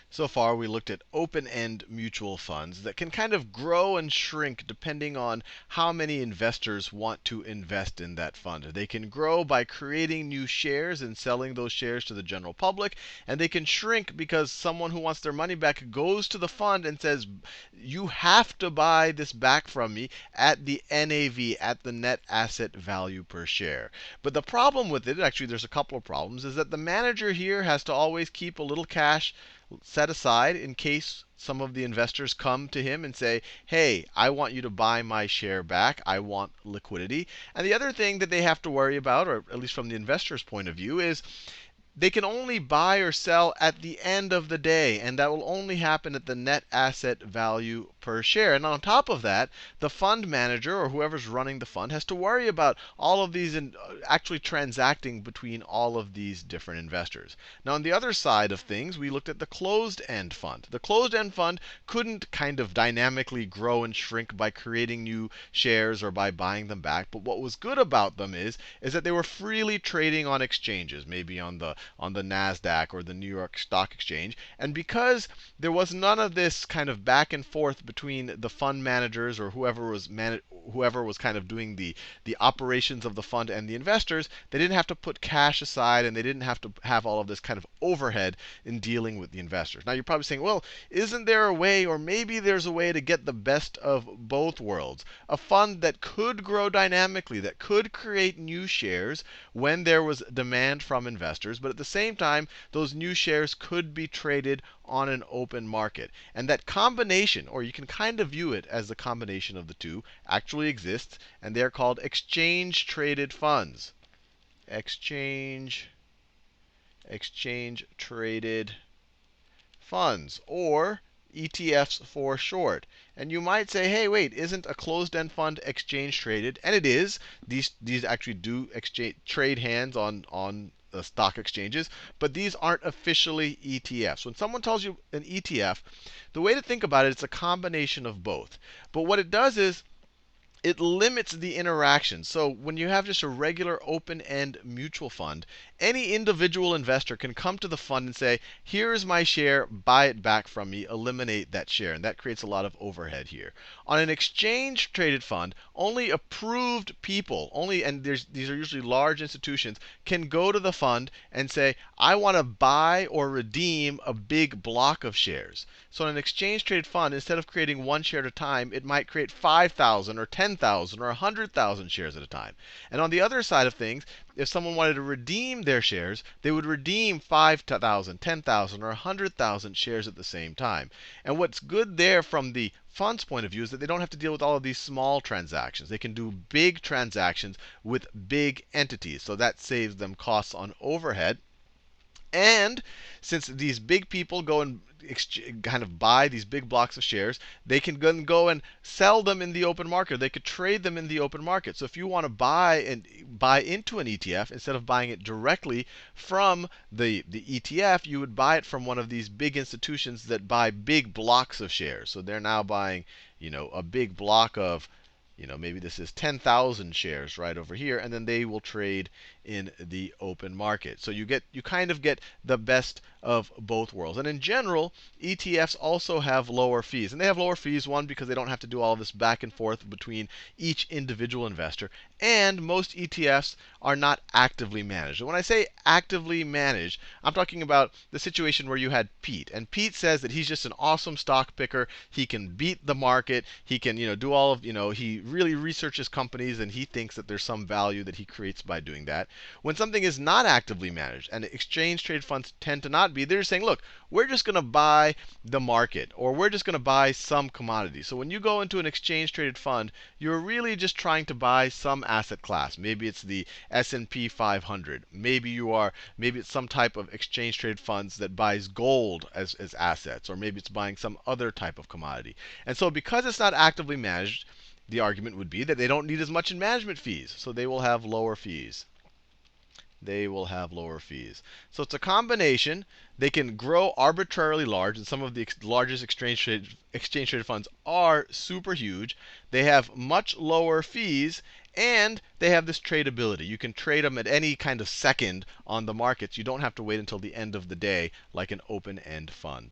So far, we looked at open-end mutual funds that can kind of grow and shrink depending on how many investors want to invest in that fund. They can grow by creating new shares and selling those shares to the general public, and they can shrink because someone who wants their money back goes to the fund and says, you have to buy this back from me at the NAV, at the net asset value per share. But the problem with it, actually there's a couple of problems, is that the manager here has to always keep a little cash set aside in case some of the investors come to him and say, hey, I want you to buy my share back. I want liquidity. And the other thing that they have to worry about, or at least from the investor's point of view, is they can only buy or sell at the end of the day, and that will only happen at the net asset value per share. And on top of that, the fund manager or whoever's running the fund has to worry about all of these and actually transacting between all of these different investors. Now, on the other side of things, we looked at the closed-end fund. The closed-end fund couldn't kind of dynamically grow and shrink by creating new shares or by buying them back. But what was good about them is that they were freely trading on exchanges, maybe on the NASDAQ or the New York Stock Exchange. And because there was none of this kind of back and forth between the fund managers or whoever was kind of doing the operations of the fund and the investors, they didn't have to put cash aside and they didn't have to have all of this kind of overhead in dealing with the investors. Now you're probably saying, well, isn't there a way, or maybe there's a way to get the best of both worlds? A fund that could grow dynamically, that could create new shares when there was demand from investors, but at the same time, those new shares could be traded on an open market. And that combination, or you can kind of view it as the combination of the two, actually exists, and they're called exchange-traded funds. Exchange-traded funds, or ETFs for short. And you might say, hey, wait, isn't a closed-end fund exchange-traded? And it is. These actually do trade hands on stock exchanges, but these aren't officially ETFs. When someone tells you an ETF, the way to think about it is a combination of both. But what it does is it limits the interaction. So when you have just a regular open-end mutual fund, any individual investor can come to the fund and say, here is my share, buy it back from me, eliminate that share. And that creates a lot of overhead here. On an exchange-traded fund, only approved people, and these are usually large institutions, can go to the fund and say, I want to buy or redeem a big block of shares. So in an exchange-traded fund, instead of creating one share at a time, it might create 5,000 or 10,000 or 100,000 shares at a time. And on the other side of things, if someone wanted to redeem their shares, they would redeem 5,000, 10,000, or 100,000 shares at the same time. And what's good there from the fund's point of view is that they don't have to deal with all of these small transactions. They can do big transactions with big entities. So that saves them costs on overhead. And since these big people go and kind of buy these big blocks of shares, they can go and sell them in the open market. They could trade them in the open market. So if you want to buy into an ETF, instead of buying it directly from the ETF, you would buy it from one of these big institutions that buy big blocks of shares. So they're now buying, a big block of, maybe this is 10,000 shares right over here, and then they will trade in the open market. So you kind of get the best of both worlds. And in general, ETFs also have lower fees. And they have lower fees, one, because they don't have to do all of this back and forth between each individual investor. And most ETFs are not actively managed. And when I say actively managed, I'm talking about the situation where you had Pete. And Pete says that he's just an awesome stock picker. He can beat the market. He can, do all of, he really researches companies, and he thinks that there's some value that he creates by doing that. When something is not actively managed, and exchange-traded funds tend to not be, they're saying, look, we're just going to buy the market, or we're just going to buy some commodity. So when you go into an exchange-traded fund, you're really just trying to buy some asset class. Maybe it's the S&P 500. Maybe it's some type of exchange-traded funds that buys gold as assets, or maybe it's buying some other type of commodity. And so because it's not actively managed, the argument would be that they don't need as much in management fees, so they will have lower fees. They will have lower fees. So it's a combination. They can grow arbitrarily large, and some of the largest exchange-traded funds are super huge. They have much lower fees, and they have this tradability. You can trade them at any kind of second on the markets. You don't have to wait until the end of the day like an open-end fund.